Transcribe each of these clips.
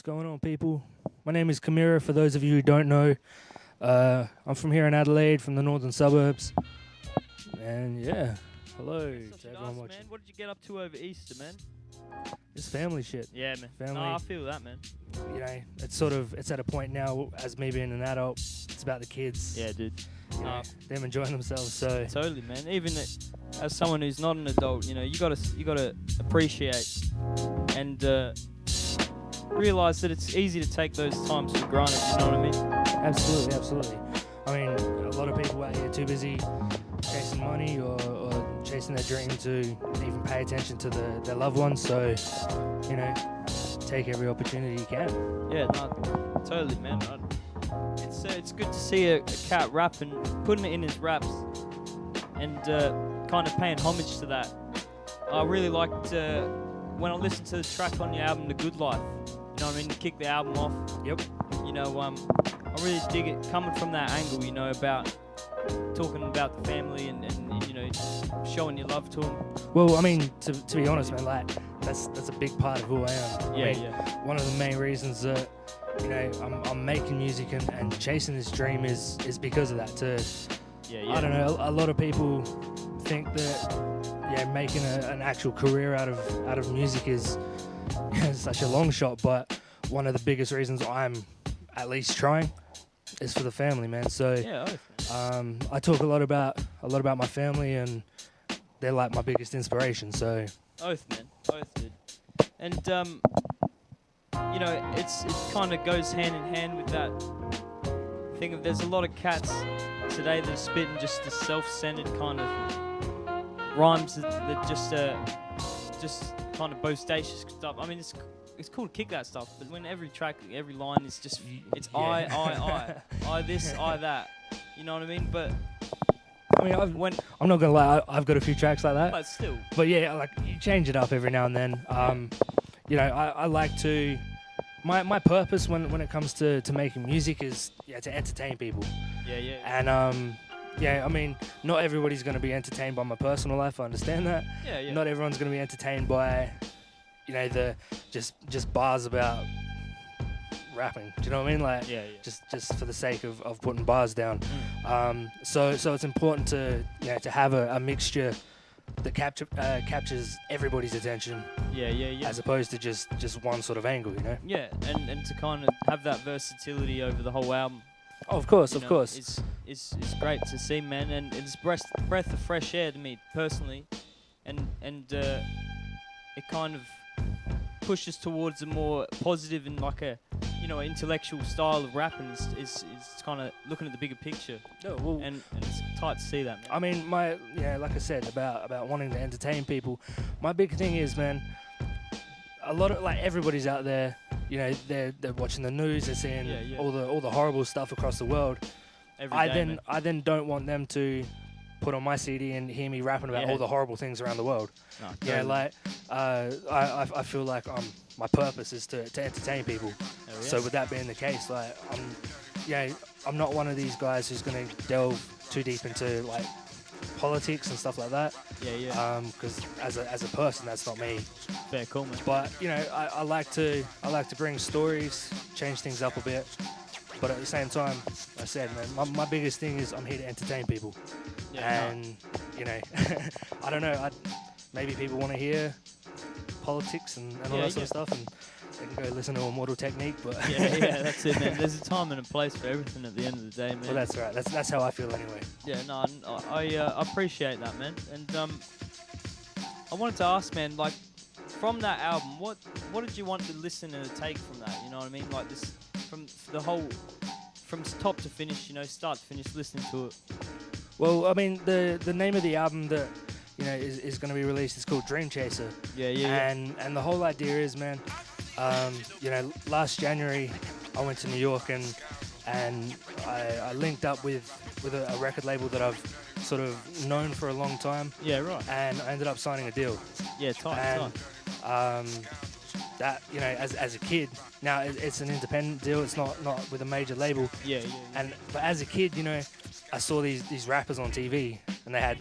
going on, people? My name is Camira, for those of you who don't know. I'm from here in Adelaide, from the northern suburbs. And yeah, hello to everyone watching. Man, what did you get up to over Easter, man? It's family shit. Yeah, man. Family. No, I feel that, man. You know, it's at a point now, as me being an adult, it's about the kids. Yeah, dude. You know, them enjoying themselves. So totally, man. Even as someone who's not an adult, you know, you gotta appreciate and realize that it's easy to take those times for granted. You know what I mean? Absolutely, absolutely. I mean, a lot of people out here too busy chasing money or chasing their dream to even pay attention to their loved ones. So, you know, take every opportunity you can. Yeah, no, totally, man. It's good to see a cat rap and putting it in his raps and kind of paying homage to that. I really liked when I listened to the track on your album, The Good Life. You know what I mean? To kick the album off. Yep. You know, I really dig it coming from that angle, you know, about talking about the family and you know, showing your love to them. Well, I mean, to be honest, man, like that's a big part of who I am. Yeah, I mean, one of the main reasons that, you know, I'm making music and chasing this dream is because of that. I don't know. A lot of people think that making an actual career out of music is such a long shot, but one of the biggest reasons I'm at least trying is for the family, man. So I talk a lot about my family, and they're like my biggest inspiration. So oath, man, oath, dude. And you know, it kind of goes hand in hand with that thing of there's a lot of cats today that are spitting just the self-centered kind of rhymes that just kind of boastatious stuff. I mean, it's cool to kick that stuff, but when every track, every line is just, it's I this, I that. You know what I mean? But I mean, I'm not gonna lie, I've got a few tracks like that. But still. But yeah, like you change it up every now and then. You know, I like to. My purpose when it comes to making music is to entertain people. Yeah. And I mean, not everybody's going to be entertained by my personal life. I understand that. Yeah. Not everyone's going to be entertained by, you know, the just bars about rapping. Do you know what I mean? Like, just for the sake of putting bars down. So it's important to have a mixture that captures everybody's attention. Yeah. As opposed to just one sort of angle, you know. Yeah, and to kind of have that versatility over the whole album. Oh, of course. It's great to see, man, and it's breath of fresh air to me personally, and it kind of pushes towards a more positive and like a intellectual style of rapping. Is kind of looking at the bigger picture. Oh, well, and it's tight to see that, man. I mean, like I said about wanting to entertain people, my big thing is, man, a lot of everybody's out there. You know, they're watching the news, they're seeing all the horrible stuff across the world. I then don't want them to put on my CD and hear me rapping about all the horrible things around the world. No, totally. I feel like my purpose is to entertain people. So with that being the case, like I'm not one of these guys who's going to delve too deep into like politics and stuff like that. Because as a person, that's not me. Fair comment. But you know, I like to bring stories, change things up a bit. But at the same time, like I said, man, my biggest thing is I'm here to entertain people. You know, I don't know. Maybe people want to hear politics and all that sort of stuff, and they can go listen to Immortal Technique. But that's it, man. There's a time and a place for everything at the end of the day, man. Well, that's right. That's how I feel anyway. Yeah, no, I appreciate that, man. And I wanted to ask, man, like from that album, what did you want the listener to take from that? You know what I mean? Like this, from top to finish, you know, start to finish, listening to it. Well, I mean, the name of the album that is going to be released is called Dream Chaser. And the whole idea is, man, last January I went to New York and I linked up with a record label that I've sort of known for a long time. Yeah, right. And I ended up signing a deal. Yeah, tight. That, you know, as a kid, now it's an independent deal. It's not with a major label. Yeah. But as a kid, you know, I saw these rappers on TV, and they had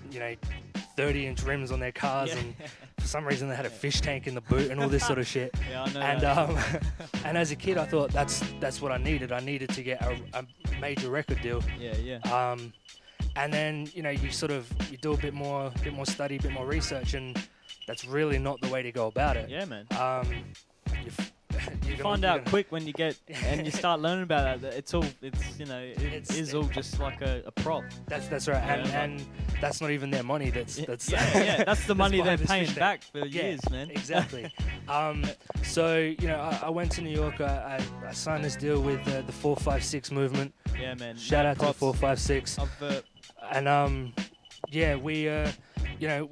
30-inch rims on their cars and for some reason they had a fish tank in the boot and all this sort of shit. Yeah, I know. And and as a kid, I thought that's what I needed. I needed to get a major record deal. Yeah. And then you do a bit more study, a bit more research, and that's really not the way to go about it. Yeah, man. You find out quick when you get and you start learning about that. It's all just like a prop. That's right, and that's not even their money. That's that's the money they're paying back for years, man. Exactly. So I went to New York. I signed this deal with the 456 movement. Yeah, man. Shout out to the 456. And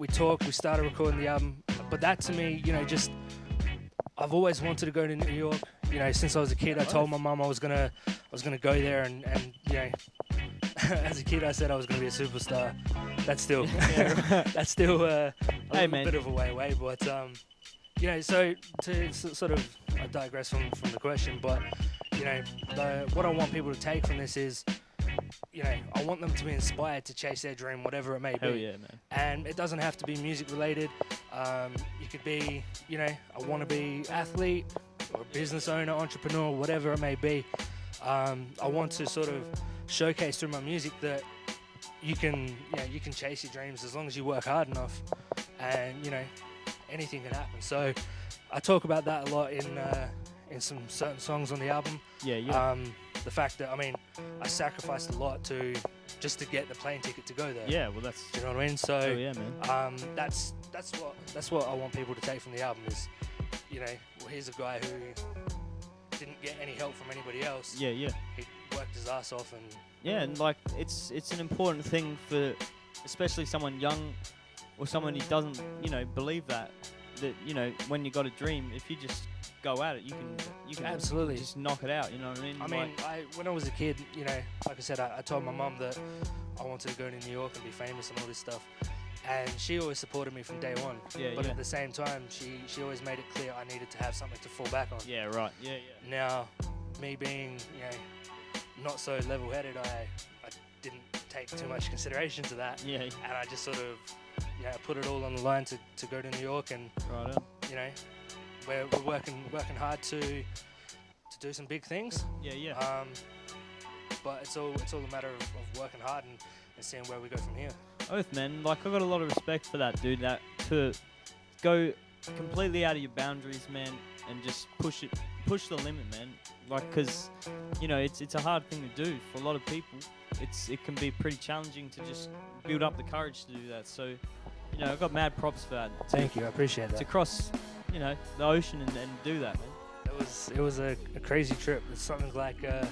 we talked. We started recording the album, but that to me, I've always wanted to go to New York. Since I was a kid, I told my mum I was gonna go there, and as a kid I said I was gonna be a superstar. That's still that's still a bit of a way away, but so to sort of I digress from the question, but what I want people to take from this is, I want them to be inspired to chase their dream, whatever it may be. Hell yeah, man. And it doesn't have to be music related. You could be, a wannabe athlete or a business owner, entrepreneur, whatever it may be. I want to sort of showcase through my music that you can chase your dreams as long as you work hard enough, and anything can happen. So I talk about that a lot in some certain songs on the album. Yeah. The fact that I sacrificed a lot to get the plane ticket to go there. Yeah, well that's. Do you know what I mean? So yeah, man. That's what I want people to take from the album is, here's a guy who didn't get any help from anybody else. Yeah. He worked his ass off and. Yeah, and it's an important thing for, especially someone young, or someone who doesn't believe that when you got a dream, if you just go at it, you can absolutely just knock it out. You know what I mean? When I was a kid, like I said, I told my mum that I wanted to go to New York and be famous and all this stuff, and she always supported me from day one. But at the same time, she always made it clear I needed to have something to fall back on. Yeah, right. Yeah. Now, me being not so level-headed, I didn't take too much consideration to that. Yeah. And I just sort of put it all on the line to go to New York, and right on. We're working hard to do some big things. Yeah. But it's all a matter of working hard and seeing where we go from here. Oath, man. I've got a lot of respect for that, dude. That to go completely out of your boundaries, man, and just push the limit, man. Because it's a hard thing to do for a lot of people. It can be pretty challenging to just build up the courage to do that. So, I've got mad props for that. Thank you, I appreciate that. To cross, the ocean and do that, man. It was a crazy trip. It's something like a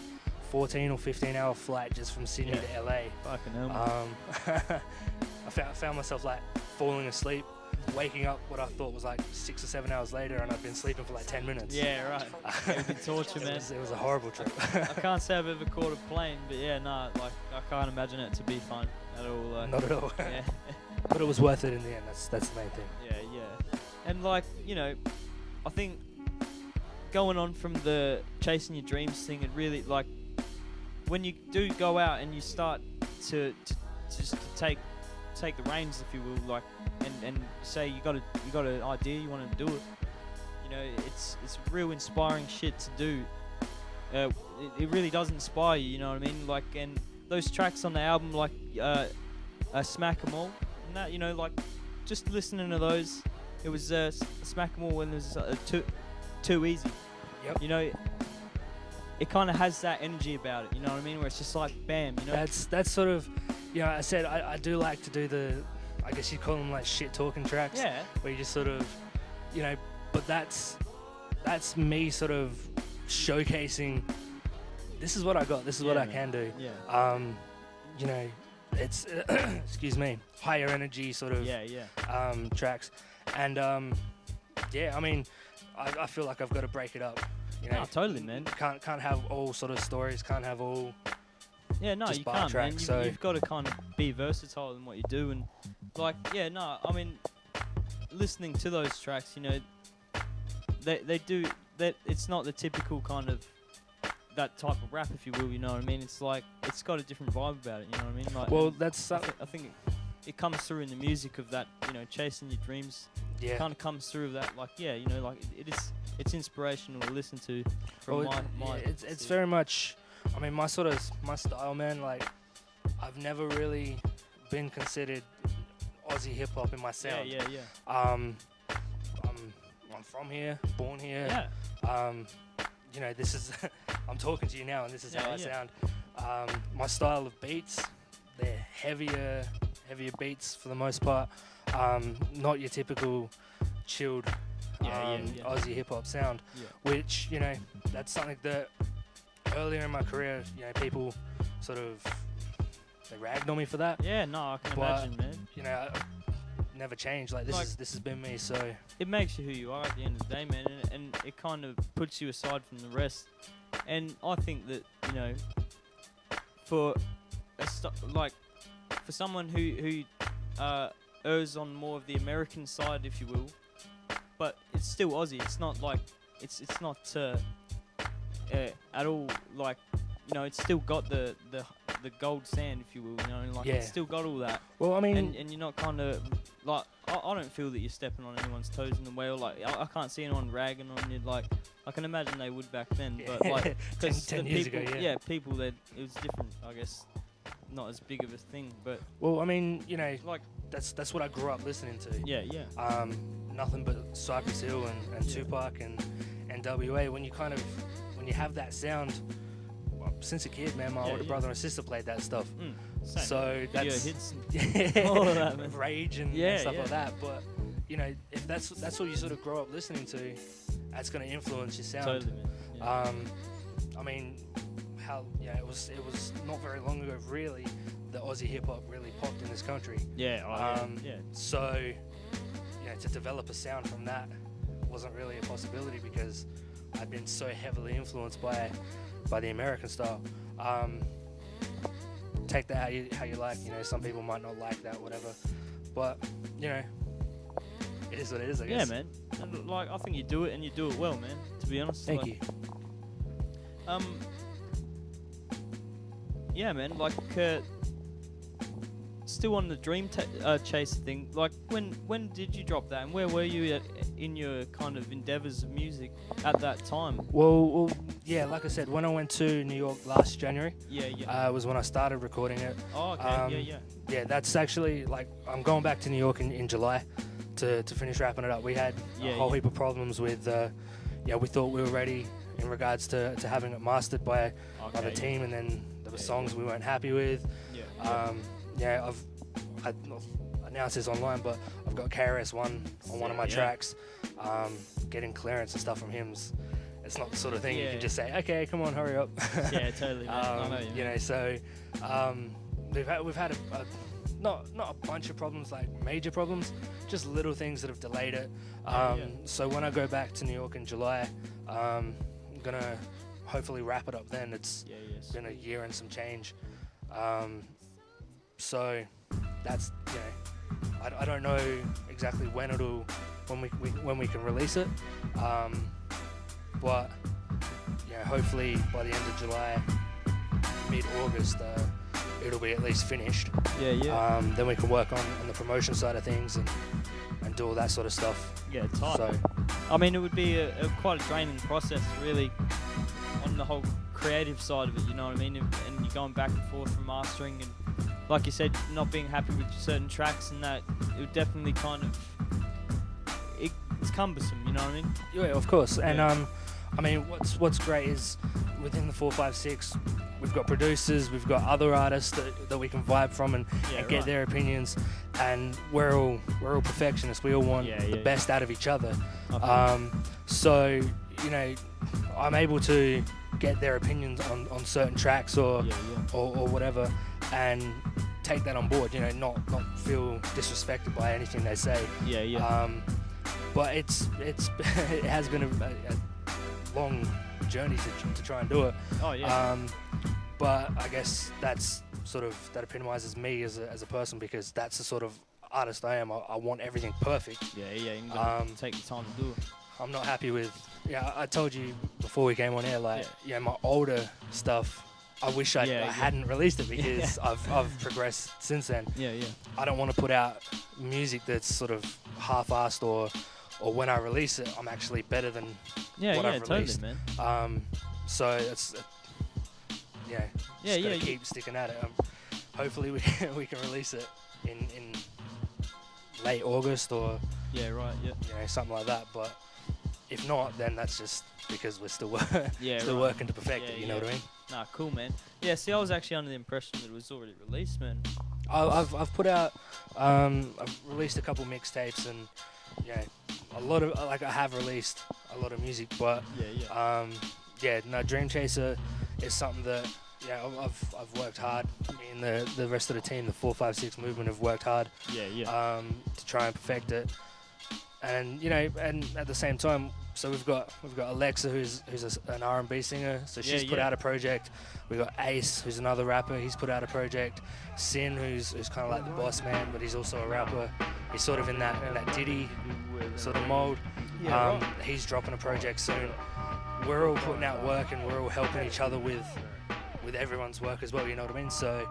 14 or 15-hour flight just from Sydney to LA. Fucking hell. I found myself falling asleep, waking up what I thought was 6 or 7 hours later, and I've been sleeping for 10 minutes. Yeah, right. It would be torture, man. It was a horrible trip. I can't say I've ever caught a plane, but I can't imagine it to be fun at all. Not at all. Yeah. But it was worth it in the end. That's the main thing. Yeah. And I think going on from the chasing your dreams thing, it really when you do go out and you start to just take the reins, if you will, and say you got an idea, you want to do it. It's real inspiring shit to do. It really does inspire you. You know what I mean? And those tracks on the album, Smack 'Em All, and that, just listening to those, it was Smack 'Em All when there's too easy. Yep. It kind of has that energy about it. You know what I mean? Where it's just bam. That's sort of, I said I do like to do the, I guess you'd call them shit talking tracks. Yeah. Where you just sort of, but that's me sort of showcasing. This is what I got. This is what I can do. Yeah. It's excuse me, higher energy sort of tracks, and I feel like I've got to break it up. No, totally, man. Can't have all sort of stories. Can't have all. Yeah, no, you can't, tracks, man. You've got to kind of be versatile in what you do, and listening to those tracks, they do that. It's not the typical kind of that type of rap, if you will. You know what I mean? It's it's got a different vibe about it. You know what I mean? Well, that's. I think it comes through in the music of that. Chasing your dreams. kind of comes through that. Like, yeah, you know, like it's inspirational to listen to. From it's very much. I mean, my style, man. Like, I've never really been considered Aussie hip hop in my sound. Yeah. I'm from here, born here. Yeah. You know, this is. I'm talking to you now, and this is how I sound. My style of beats, they're heavier beats for the most part. Not your typical chilled Aussie hip hop sound, which, you know, that's something that earlier in my career, you know, people sort of, they ragged on me for that. Yeah, no, I can imagine, man. You know, I never changed. Like, this has been me. So it makes you who you are at the end of the day, man, and it kind of puts you aside from the rest. And I think that, you know, for someone who errs on more of the American side, if you will, but it's still Aussie. It's not like it's not at all like, you know, it's still got the gold sand, if you will, you know, and like it's still got all that. Well, I mean, and you're not kind of like, I don't feel that you're stepping on anyone's toes in the way, or like I can't see anyone ragging on you. Like, I can imagine they would back then, but like 10 years ago, people that it was different, I guess, not as big of a thing, but well, I mean, you know, like that's what I grew up listening to. Yeah. Nothing but Cypress Hill and Tupac and NWA. When you have that sound, well, since a kid, man, my older brother and sister played that stuff. Same. So that's hits and all of that, man. Rage and stuff like that. But you know, if that's what you sort of grow up listening to, that's going to influence your sound. Totally, man. Yeah. I mean, it was not very long ago, really, that Aussie hip hop really popped in this country. So, you know, to develop a sound from that wasn't really a possibility because I'd been so heavily influenced by the American style. Take that how you like. You know, some people might not like that, whatever. But you know, it is what it is, I guess. Yeah, man. And like, I think you do it, and you do it well, man. To be honest. Thank you. Yeah, man. Like, still on the dream chase thing. Like, when did you drop that, and where were you in your kind of endeavors of music at that time? Well, yeah. Like I said, when I went to New York last January, was when I started recording it. Oh, okay. Yeah, that's actually, like, I'm going back to New York in July to finish wrapping it up. We had a whole heap of problems with, we thought we were ready in regards to having it mastered by the team, and then there were songs we weren't happy with. I've announced this online, but I've got KRS-One on one of my tracks. Getting clearance and stuff from him's, it's not the sort of thing you can just say, okay, come on, hurry up. Yeah, totally. I know you know, so we've had a not a bunch of problems, like major problems, just little things that have delayed it. So when I go back to New York in July, I'm gonna hopefully wrap it up then. It's been a year and some change. So that's, you know, I don't know exactly when we can release it, but yeah, hopefully by the end of July, mid-August, it'll be at least finished. Then we can work on the promotion side of things and do all that sort of stuff. Yeah, tight. So, I mean, it would be quite a draining process, really, on the whole creative side of it, you know what I mean? And you're going back and forth from mastering, and like you said, not being happy with certain tracks, and that it would definitely kind of, it's cumbersome, you know what I mean? Yeah, of course. And I mean, what's great is within the 456, we've got producers, we've got other artists that we can vibe from and get their opinions, and we're all perfectionists. We all want the best out of each other. So, you know, I'm able to get their opinions on certain tracks or whatever, and take that on board. You know, not feel disrespected by anything they say. But it has been a long journey to try and do it. But I guess that epitomizes me as a person, because that's the sort of artist I am. I want everything perfect. You gotta take the time to do it. I'm not happy with. I told you before we came on air, like, my older stuff, I wish I hadn't released it, because I've progressed since then. I don't want to put out music that's sort of half-assed or when I release it, I'm actually better than what I've released. Totally, man. So it's keep sticking at it. Hopefully we can release it in late August or something like that. But if not, then that's just because we're still working to perfect it. You know what I mean? Nah, cool, man. Yeah, see, I was actually under the impression that it was already released, man. I've put out, I've released a couple mixtapes and a lot of I have released a lot of music, but Dream Chaser is something that I've worked hard. Me and the rest of the team, the 456 movement, have worked hard. To try and perfect it, and and at the same time, so we've got Alexa, who's an R&B singer, so she's put out a project. We've got Ace, who's another rapper. He's put out a project. Sin, who's kind of like the boss man, but he's also a rapper. He's sort of in that Diddy sort of mold. He's dropping a project soon. We're all putting out work and we're all helping each other with everyone's work as well. You know what I mean? So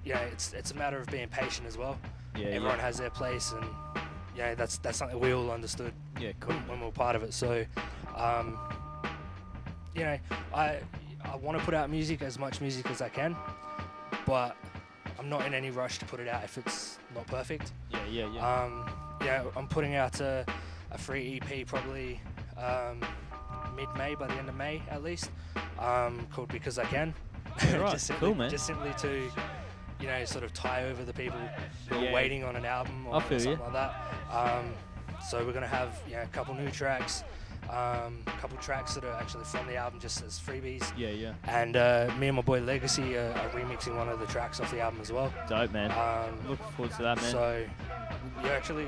it's a matter of being patient as well. Everyone has their place, and that's something we all understood. When we were part of it. So I want to put out as much music as I can, but I'm not in any rush to put it out if it's not perfect. I'm putting out a free EP probably mid-May, by the end of May at least, called Because I Can. Cool, man. Just simply to sort of tie over the people who are waiting on an album or something like that. So we're gonna have a couple new tracks, a couple tracks that are actually from the album just as freebies. And me and my boy Legacy are remixing one of the tracks off the album as well. Dope, man. Looking forward to that, man. So we're actually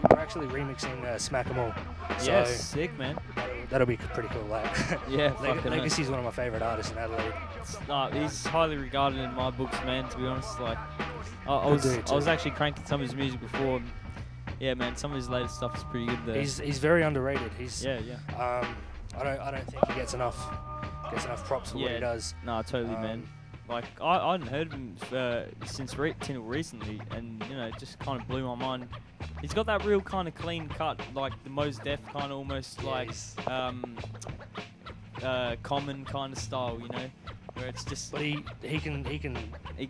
remixing Smack 'Em All. So sick, man. That'll be pretty cool. Legacy's one of my favorite artists in Adelaide. He's highly regarded in my books, man. To be honest, I was actually cranking some of his music before. And yeah, man, some of his latest stuff is pretty good there. He's very underrated. I don't think he gets enough props for what he does. No, totally, man. I hadn't heard of him since till recently, and it just kind of blew my mind. He's got that real kind of clean cut, like the Mos Def kind of almost common kind of style, where it's just. But he can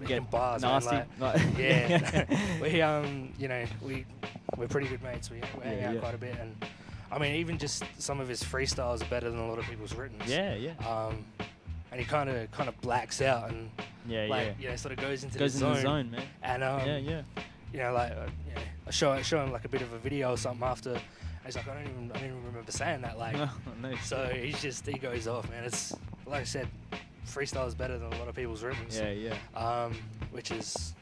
get bars, nasty. Man, we're pretty good mates. We hang out quite a bit, and I mean even just some of his freestyles are better than a lot of people's written. And he kind of blacks out and sort of goes into the zone, man. And I show him like a bit of a video or something after. And he's like, I don't even remember saying that. No, so he goes off, man. It's like I said, freestyle is better than a lot of people's written. Which is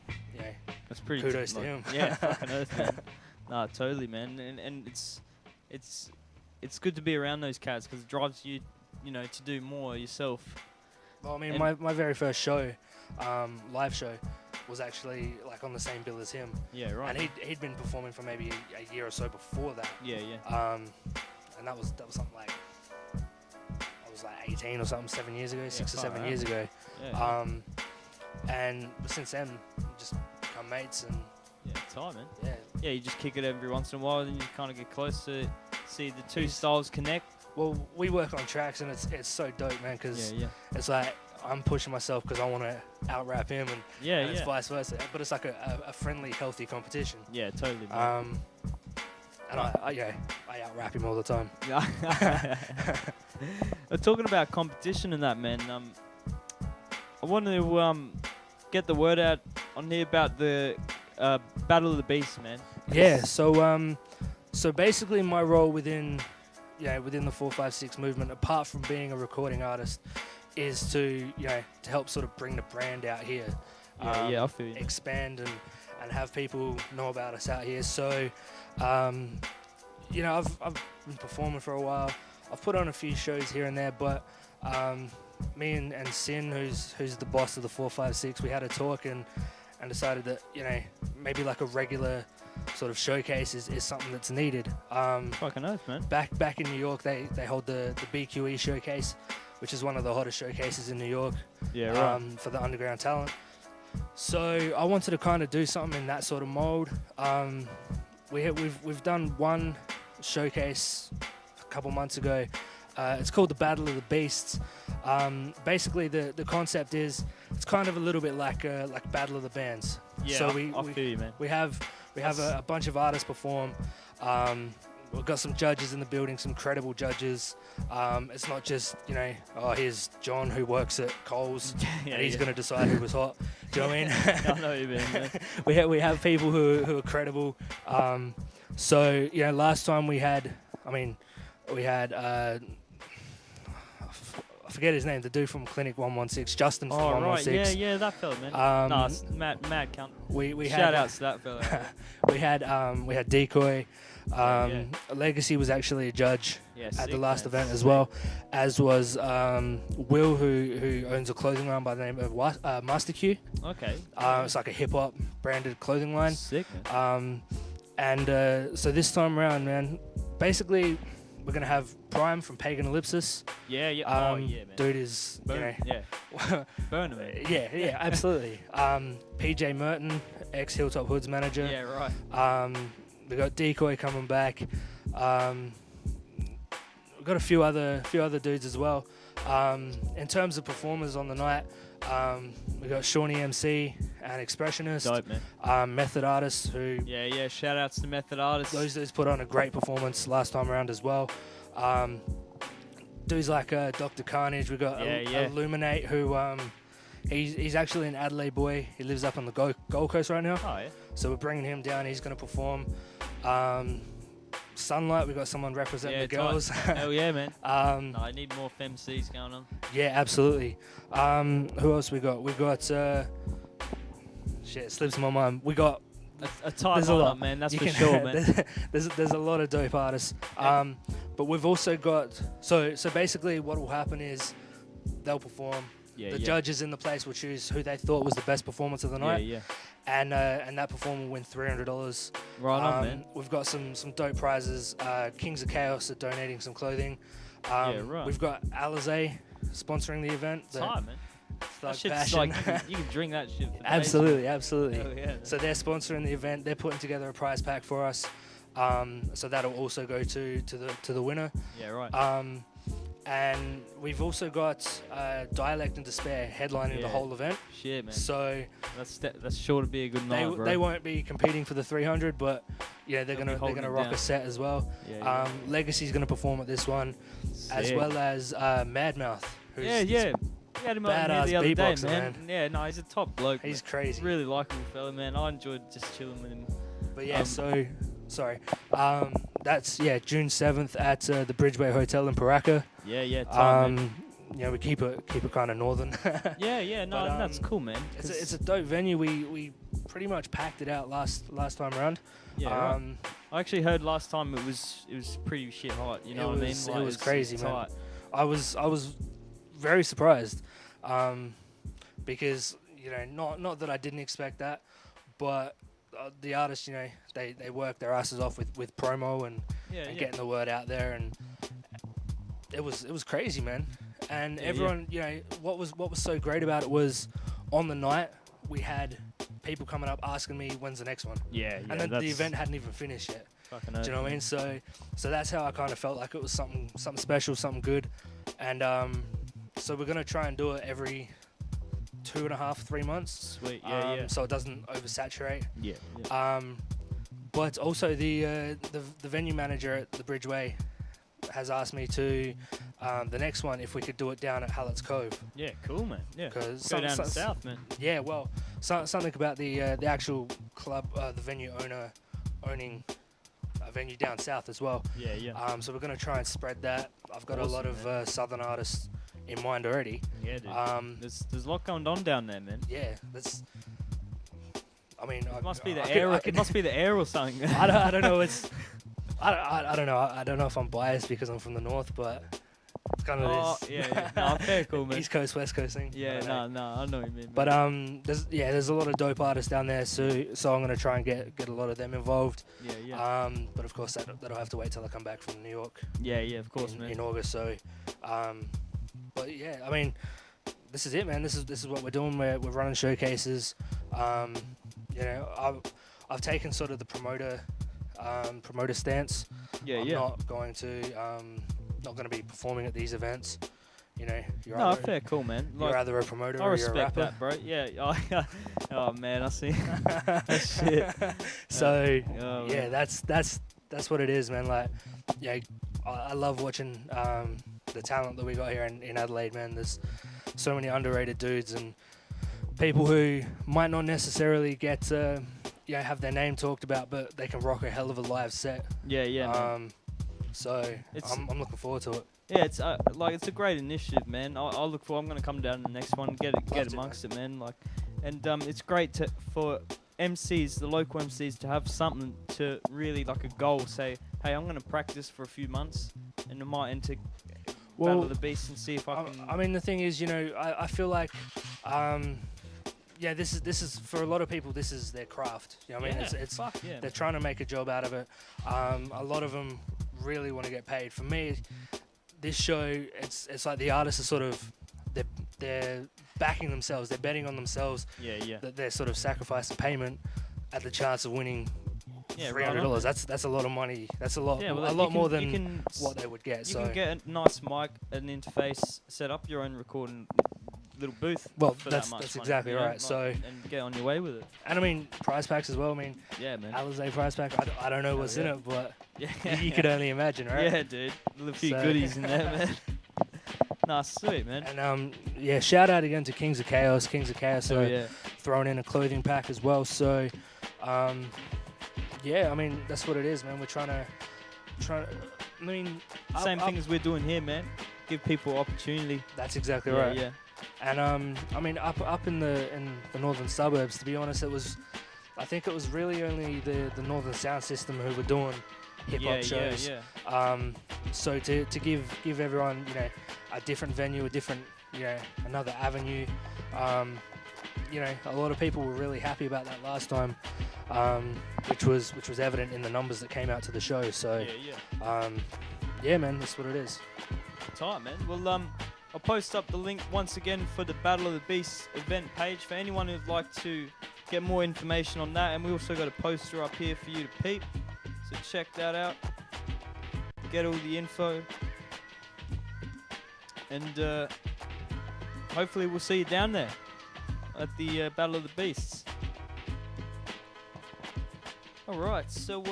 that's pretty. Kudos to him. Yeah, fucking earth, man. Nah, totally, man. And it's good to be around those cats because it drives you, to do more yourself. Well, I mean, my very first show, live show, was actually on the same bill as him. Yeah, right. And he'd been performing for maybe a year or so before that. And that was something like I was 18 or something, 7 years ago, 6 or 7 years ago. And since then, we've just become mates and. Time, man. Yeah, you just kick it every once in a while, then you kind of get close to see the two styles connect. Well, we work on tracks, and it's so dope, man, because it's like I'm pushing myself because I want to out-rap him, and it's vice versa. But it's like a friendly, healthy competition. Yeah, totally. And I out-rap him all the time. Talking about competition and that, man, I want to get the word out on here about the Battle of the Beasts, man. Yeah, so basically my role within the 456 movement, apart from being a recording artist, is to help sort of bring the brand out here. I feel you. Expand and have people know about us out here. So, I've been performing for a while. I've put on a few shows here and there, but me and Sin, who's the boss of the 456, we had a talk and decided that maybe like a regular sort of showcase is something that's needed. Fucking earth, man. Back in New York, they hold the BQE showcase, which is one of the hottest showcases in New York. For the underground talent. So I wanted to kind of do something in that sort of mold. we've done one showcase a couple months ago. It's called the Battle of the Beasts. Basically, the concept is it's kind of a little bit like Battle of the Bands. Yeah, so I feel you, man. we have a bunch of artists perform. We've got some judges in the building, some credible judges. It's not just, here's John who works at Coles and he's going to decide who was hot. Do you know what I mean? I know what you mean, man. we have people who are credible. So, last time we had, I forget his name, the dude from Clinic 116, Justin from 116. Right, yeah, that fella, man. It's mad cunt. We shout outs to that fella. we had Decoy. Legacy was actually a judge at the last event as well, as was Will, who owns a clothing line by the name of Master Q. Okay. It's like a hip hop branded clothing line. Sick, man. So this time around, man, basically we're gonna have Prime from Pagan Ellipsis. Yeah. Man. Dude is burn him. Yeah, absolutely. PJ Merton, ex Hilltop Hoods manager. Yeah, right. We got Decoy coming back. We've got a few other dudes as well. In terms of performers on the night, we got Shawnee MC, an expressionist. Dope, man. Method artists who. Yeah. Shout outs to Method artists. Those dudes put on a great performance last time around as well. Dudes like Dr. Carnage. We got Illuminate, who he's actually an Adelaide boy. He lives up on the Gold Coast right now. Oh yeah. So we're bringing him down. He's going to perform. Sunlight, we got someone representing the girls. Hell yeah, man. I need more FemCs going on. Yeah, absolutely. Who else we got? We got shit, it slips my mind. We got a tight lineup, man. That's for sure, man. There's a lot of dope artists. But we've also got so basically what will happen is they'll perform. The judges in the place will choose who they thought was the best performance of the night. Yeah. And that performer will win $300. Right on, man. We've got some dope prizes. Kings of Chaos are donating some clothing. Right. We've got Alizé sponsoring the event. Tight, man. That shit's like you can drink that shit. For absolutely. Hell yeah. So they're sponsoring the event. They're putting together a prize pack for us. So that'll also go to the winner. Yeah, right. And we've also got Dialect and Despair headlining the whole event. Shit, man. So that's sure to be a good night, bro. They won't be competing for the 300, but they're gonna rock a set as well. Legacy's gonna perform at this one, as well as Madmouth. Who's We had him on here the other day, man. Yeah, no, he's a top bloke. He's crazy. Really likable fella, man. I enjoyed just chilling with him. But yeah, that's June 7th at the Bridgeway Hotel in Paraka. We keep it kind of northern. That's cool, man. It's a dope venue. We pretty much packed it out last time around. I actually heard last time it was pretty shit hot. You know what I mean? It was crazy, man. I was very surprised, because not that I didn't expect that, but the artists, they work their asses off with promo and getting the word out there, and it was crazy, man. And everyone, what was so great about it was on the night we had people coming up asking me when's the next one. And then the event hadn't even finished yet. Do you know what I mean? So that's how I kind of felt like it was something special, something good, and so we're gonna try and do it every 2.5-3 months. Sweet, so it doesn't oversaturate. Yeah. But also the venue manager at the Bridgeway has asked me to the next one if we could do it down at Hallett's Cove. Yeah, cool, man. Yeah, because go down south, man. Yeah, well, something about the actual club, the venue owner owning a venue down south as well. Yeah. So we're gonna try and spread that. I've got a lot of southern artists in mind already. Yeah, dude. There's a lot going on down there, man. Yeah, that's. I mean, it must be the air. It must be the air or something. I don't know. I don't know. I don't know if I'm biased because I'm from the north, but it's kind of this. Yeah. No, fair, cool, man. East Coast, West Coast thing. Yeah, no, I know what you mean. But there's a lot of dope artists down there, so I'm gonna try and get a lot of them involved. Yeah. But of course that'll have to wait till I come back from New York. Yeah, of course, man. In August, so. But yeah, I mean, this is it, man. This is what we're doing. We're running showcases. I've taken sort of the promoter promoter stance. Yeah, I'm not going to be performing at these events. You know, you're no, either, fair, cool, man. Like, you're either a promoter I or you're a respect rapper. that, bro. Yeah. Oh man, I see. Shit. So Oh, yeah, man. that's what it is, man. Like, yeah, I love watching the talent that we got here in Adelaide, man. There's so many underrated dudes and people who might not necessarily get to, have their name talked about, but they can rock a hell of a live set. Yeah, man. So I'm looking forward to it. Yeah, it's it's a great initiative, man. I'll look for. I'm gonna come down to the next one, get amongst it, man. Like, and it's great for MCs, the local MCs, to have something to really like a goal. Say, hey, I'm gonna practice for a few months, and I might enter Battle of the Beast and see if I can. I mean, the thing is, I feel like, this is for a lot of people. This is their craft. You know what I mean? It's they're trying to make a job out of it. A lot of them really want to get paid. For me, this show, it's like the artists are sort of they're backing themselves. They're betting on themselves. That they're sort of sacrificing payment at the chance of winning $300. That's a lot of money. That's a lot. Yeah, a lot more than what what they would get. You can get a nice mic, an interface, set up your own recording little booth. Well, for that's that much money, exactly right. So and get on your way with it. And I mean prize packs as well. I mean, yeah, man. Adelaide prize pack. I don't know what's in it, but yeah, you could only imagine, right? Yeah, dude. A few goodies in there, man. Nah, sweet, man. And shout out again to Kings of Chaos. Kings of Chaos are throwing in a clothing pack as well. So, I mean that's what it is, man. We're trying to. I mean, same thing as we're doing here, man. Give people opportunity. That's exactly right. Yeah. And I mean, up in the northern suburbs, to be honest, I think it was really only the Northern Sound System who were doing hip hop shows. So to give everyone a different venue, a different another avenue. A lot of people were really happy about that last time, which was evident in the numbers that came out to the show. So man, that's what it is. Tight, man. Well, I'll post up the link once again for the Battle of the Beasts event page for anyone who'd like to get more information on that. And we also got a poster up here for you to peep. So check that out. Get all the info. And hopefully we'll see you down there at the Battle of the Beasts. Alright, so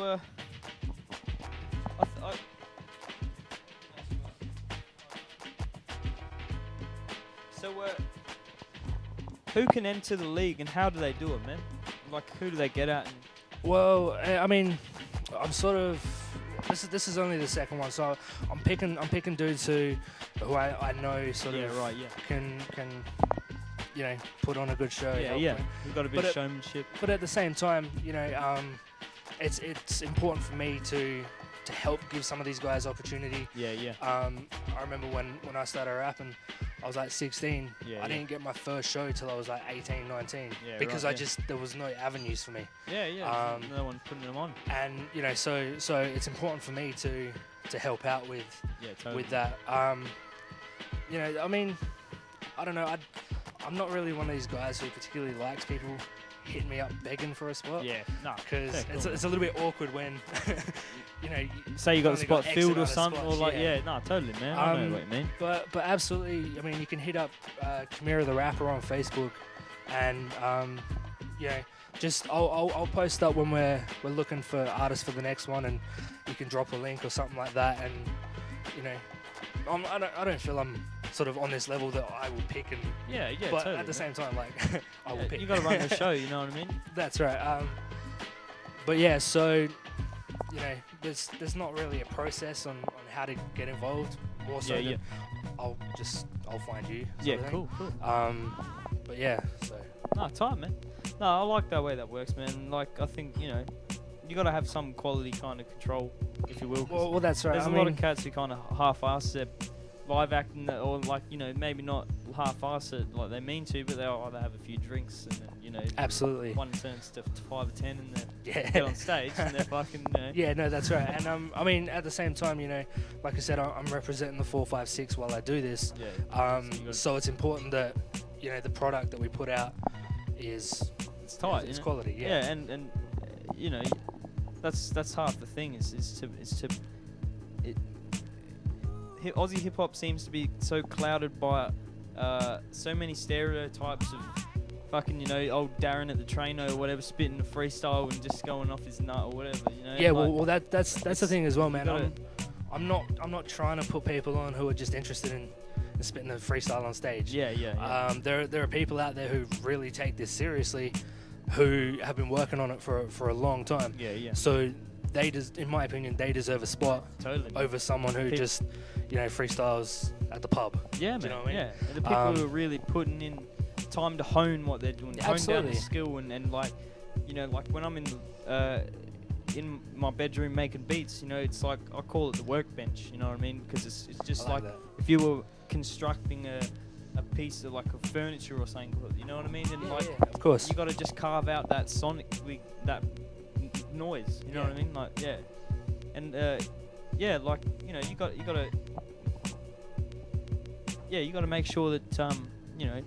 who can enter the league and how do they do it, man? Like, who do they get at? Well, I mean, I'm sort of. This is only the second one, so I'm picking dudes who I know sort of can put on a good show. You've got a bit of showmanship. But at the same time, it's important for me to help give some of these guys opportunity. I remember when I started rapping, I was like 16. I didn't get my first show till I was like 18, 19. Because there was no avenues for me. No one putting them on. And so it's important for me to help out with that. I mean, I don't know. I'm not really one of these guys who particularly likes people hitting me up begging for a spot. Because it's a little bit awkward when say you got the spot filled or something, or like totally, man. I know what you mean. But absolutely, I mean, you can hit up Camira the rapper on Facebook, and just I'll post up when we're looking for artists for the next one, and you can drop a link or something like that, and I don't feel I'm sort of on this level that I will pick and but totally, at the same time, like I will pick. You got to run the show, you know what I mean? That's right. But so there's not really a process on how to get involved. More so than I'll find you. Cool. But so. Tight, man. No, I like that way that works, man. Like, I think you got to have some quality kind of control, if you will. Well, that's right. There's a lot of cats who kind of half-ass their live acting, or like maybe not half-ass it like they mean to, but they'll either have a few drinks and then absolutely one turns to 5 or 10 and then get on stage and they're fucking no, that's right. And I mean, at the same time, like I said, I'm representing the 456 while I do this. So it's important that the product that we put out is it's tight, it's quality. And that's half the thing. Aussie hip hop seems to be so clouded by so many stereotypes of fucking, you know, old Darren at the trainer or whatever, spitting a freestyle and just going off his nut or whatever, you know. Yeah, well, that's the thing as well, man. I'm not trying to put people on who are just interested in spitting a freestyle on stage. Yeah. There are people out there who really take this seriously, who have been working on it for a long time. Yeah. So in my opinion, they deserve a spot over someone who just, you know, freestyles at the pub. Yeah, man. Do you know what I mean? Yeah, and the people who are really putting in time to hone what they're doing, hone down the skill, and like, you know, like when I'm in my bedroom making beats, you know, it's like I call it the workbench. You know what I mean? Because it's just like if you were constructing a piece of like a furniture or something, you know what I mean? And of course, you got to just carve out that sonically that noise. You know what I mean? Like and like, you know, you got to make sure that you know,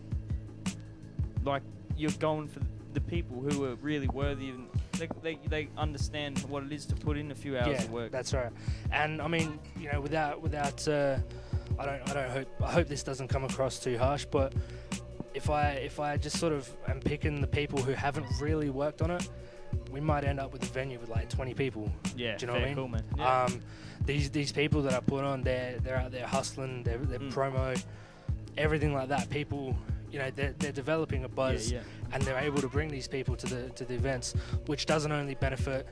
like you're going for the people who are really worthy and they understand what it is to put in a few hours of work. That's right. And I mean, you know, without I hope this doesn't come across too harsh, but if I just sort of am picking the people who haven't really worked on it, we might end up with a venue with like 20 people. Yeah, do you know what I mean? Cool, man. Yeah. These people that I put on, they're out there hustling, they're promo, everything like that. People, you know, they're developing a buzz, and they're able to bring these people to the events, which doesn't only benefit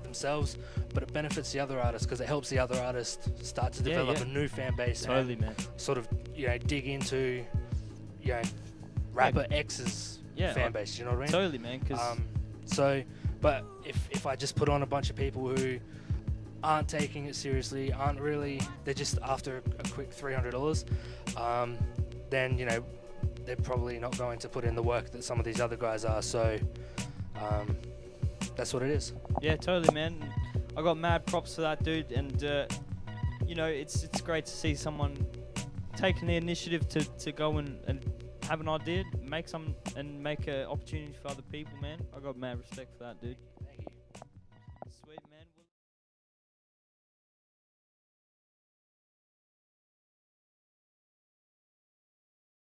themselves, but it benefits the other artists because it helps the other artists start to develop a new fan base. Totally, man. Sort of, you know, dig into, you know, rapper X's fan base. You know what I mean? Totally, man. Cause but if I just put on a bunch of people who aren't taking it seriously, they're just after a quick $300, then, you know, they're probably not going to put in the work that some of these other guys are. So that's what it is. Yeah, totally, man. I got mad props for that, dude. And you know, it's great to see someone taking the initiative to go and have an idea, make an opportunity for other people, man. I got mad respect for that, dude.